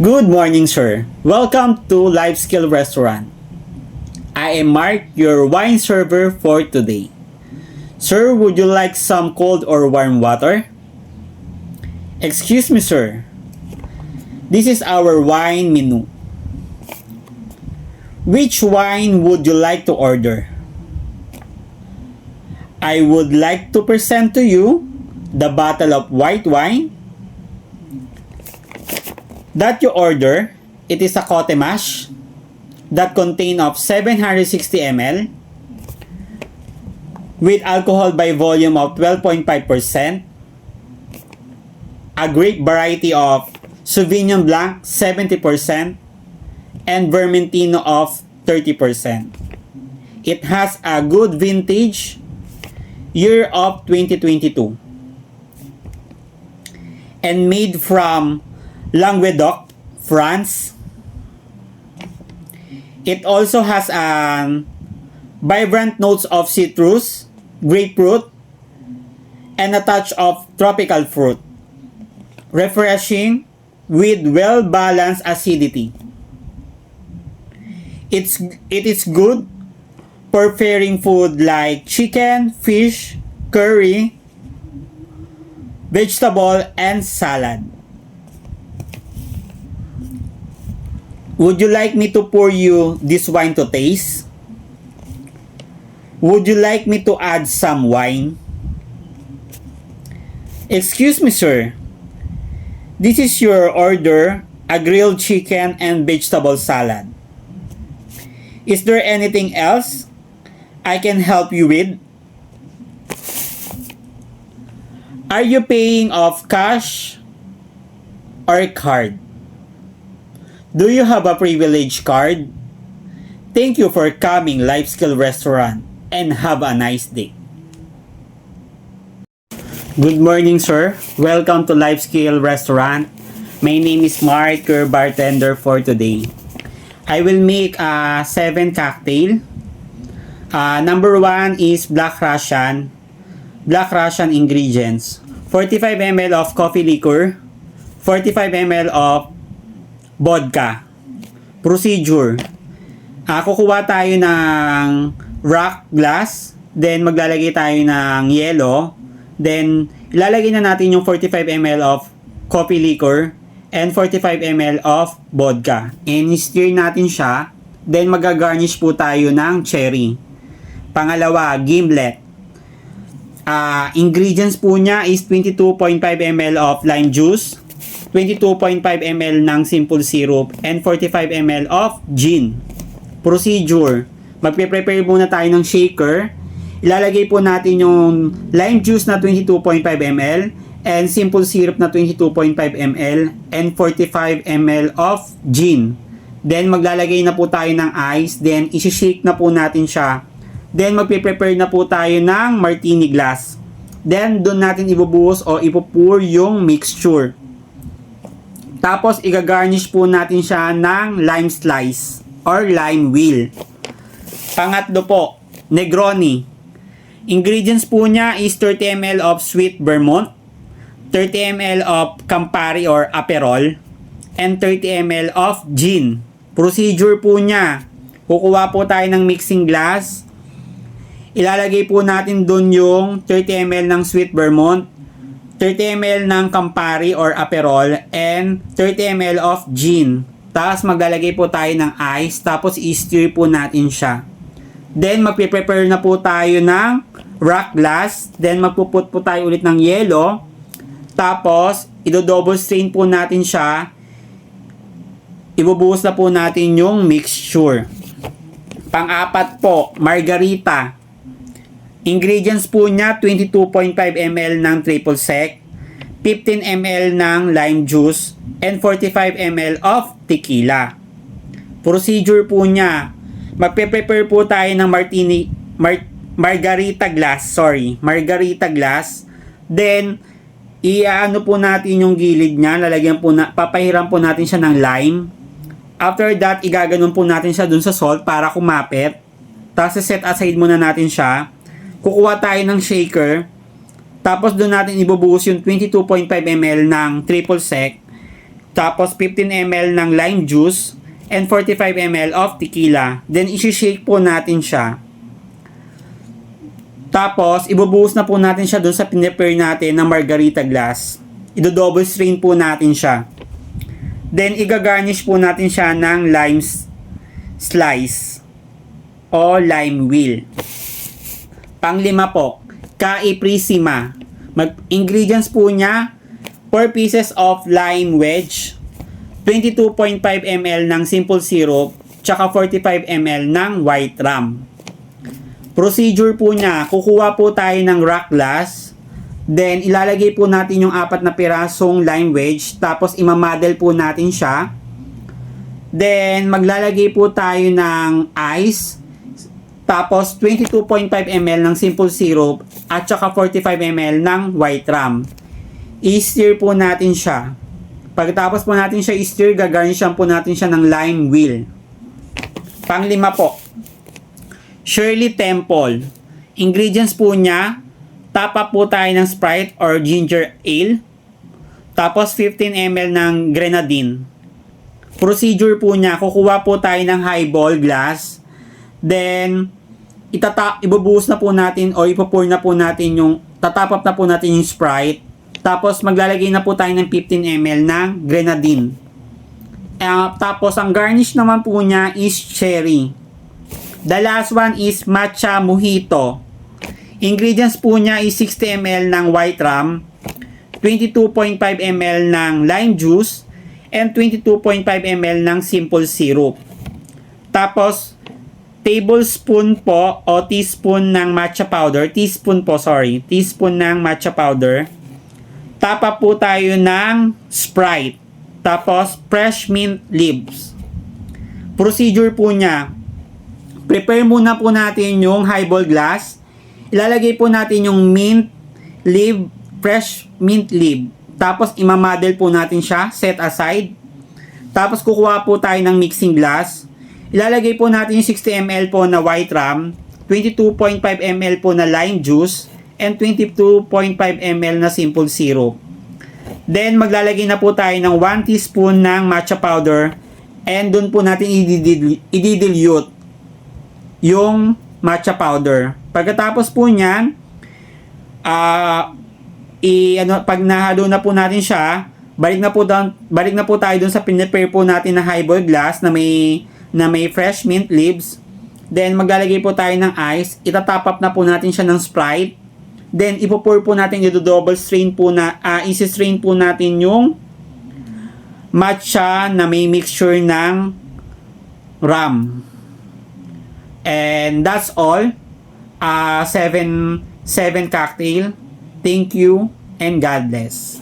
Good morning, sir. Welcome to Lifeskill Restaurant. I am Mark, your wine server for today. Sir, would you like some cold or warm water? Excuse me, sir. This is our wine menu. Which wine would you like to order? I would like to present to you the bottle of white wine that you order. It is a Cote Mash that contain of 760 ml with alcohol by volume of 12.5%, a grape variety of Sauvignon Blanc 70%, and Vermentino of 30%. It has a good vintage, year of 2022, and made from Languedoc, France. It also has vibrant notes of citrus, grapefruit, and a touch of tropical fruit. Refreshing with well-balanced acidity. It is good for pairing food like chicken, fish, curry, vegetable, and salad. Would you like me to pour you this wine to taste? Would you like me to add some wine? Excuse me, sir. This is your order, a grilled chicken and vegetable salad. Is there anything else I can help you with? Are you paying off cash or card? Do you have a privilege card? Thank you for coming Lifeskill Restaurant and have a nice day. Good morning, sir. Welcome to Lifeskill Restaurant. My name is Mark, your bartender for today. I will make 7 cocktail. Number 1 is Black Russian. Black Russian ingredients. 45 ml of coffee liquor. 45 ml of vodka. Procedure. Kukuha tayo ng rock glass. Then maglalagay tayo ng yelo. Then ilalagay na natin yung 45 ml of coffee liquor and 45 ml of vodka. And stir natin siya. Then magagarnish po tayo ng cherry. Pangalawa, gimlet. Ingredients po niya is 22.5 ml of lime juice, 22.5 ml ng simple syrup, and 45 ml of gin. Procedure. Magpe-prepare muna tayo ng shaker. Ilalagay po natin yung lime juice na 22.5 ml and simple syrup na 22.5 ml and 45 ml of gin. Then maglalagay na po tayo ng ice. Then isi-shake na po natin siya. Then magpe-prepare na po tayo ng martini glass. Then doon natin ibubuhos o ipupour yung mixture. Tapos igagarnish po natin siya ng lime slice or lime wheel. Pangatlo po, Negroni. Ingredients po niya is 30 ml of sweet Vermont, 30 ml of Campari or Aperol, and 30 ml of gin. Procedure po niya, kukuha po tayo ng mixing glass. Ilalagay po natin dun yung 30 ml ng sweet Vermont, 30 ml ng Campari or Aperol, and 30 ml of gin. Tapos maglalagay po tayo ng ice, tapos i-stir po natin siya. Then magpe-prepare na po tayo ng rock glass. Then magpuput po tayo ulit ng yelo. Tapos ido-double strain po natin siya. Ibubuhos na po natin yung mixture. Pang-apat po, margarita. Ingredients po niya, 22.5 ml ng triple sec, 15 ml ng lime juice, and 45 ml of tequila. Procedure po niya, magpe-prepare po tayo ng margarita glass. Then iaano po natin yung gilid niya, papahiram po natin siya ng lime. After that, igaganon po natin siya dun sa salt para kumapit. Tapos set aside muna natin siya. Kukuha tayo ng shaker. Tapos doon natin ibubuhos yung 22.5 ml ng triple sec. tapos 15 ml ng lime juice, and 45 ml of tequila. Then, isi-shake po natin siya. Tapos, ibubuhos na po natin siya dun sa pinrepare natin na margarita glass. Ido-double strain po natin siya. Then, igagarnish po natin siya ng lime slice o lime wheel. Panglima po, Caiprisima. Ingredients po niya, 4 pieces of lime wedge, 22.5 ml ng simple syrup, tsaka 45 ml ng white rum. Procedure po niya, kukuha po tayo ng rock glass, then ilalagay po natin yung 4 na pirasong lime wedge, tapos imamadel po natin siya. Then maglalagay po tayo ng ice, tapos 22.5 ml ng simple syrup, at tsaka 45 ml ng white rum. I-stir po natin siya. Pagkatapos po natin siya i-stir, gagarnishan po natin siya ng lime wheel. Panglima po, Shirley Temple. Ingredients po niya, top up po tayo ng Sprite or ginger ale, tapos 15 ml ng grenadine. Procedure po niya, kukuha po tayo ng highball glass, then ibubuhos na po natin o ipopour na po natin yung, tatap up na po natin yung Sprite. Tapos maglalagay na po tayo ng 15 ml ng grenadine. Tapos ang garnish naman po niya is cherry. The last one is matcha mojito. Ingredients po niya is 60 ml ng white rum, 22.5 ml ng lime juice, and 22.5 ml ng simple syrup. Tapos tablespoon po o teaspoon ng matcha powder, teaspoon ng matcha powder. Tapa po tayo ng Sprite. Tapos, fresh mint leaves. Procedure po niya. Prepare muna po natin yung highball glass. Ilalagay po natin yung mint leaf, fresh mint leaf. Tapos, imamadel po natin siya. Set aside. Tapos, kukuha po tayo ng mixing glass. Ilalagay po natin yung 60 ml po na white rum, 22.5 ml po na lime juice, and 22.5 ml na simple syrup. Then maglalagay na po tayo ng 1 teaspoon ng matcha powder, and doon po natin i-dilute yung matcha powder. Pagkatapos po niyan, pag nahalo na po natin siya, balik na po tayo doon sa pinrepare po natin na highball glass na may fresh mint leaves. Then maglalagay po tayo ng ice, itatap up na po natin siya ng Sprite. Then, ipopour po natin, double strain po isi-strain po natin yung matcha na may mixture ng rum. And that's all. 7 cocktail. Thank you and God bless.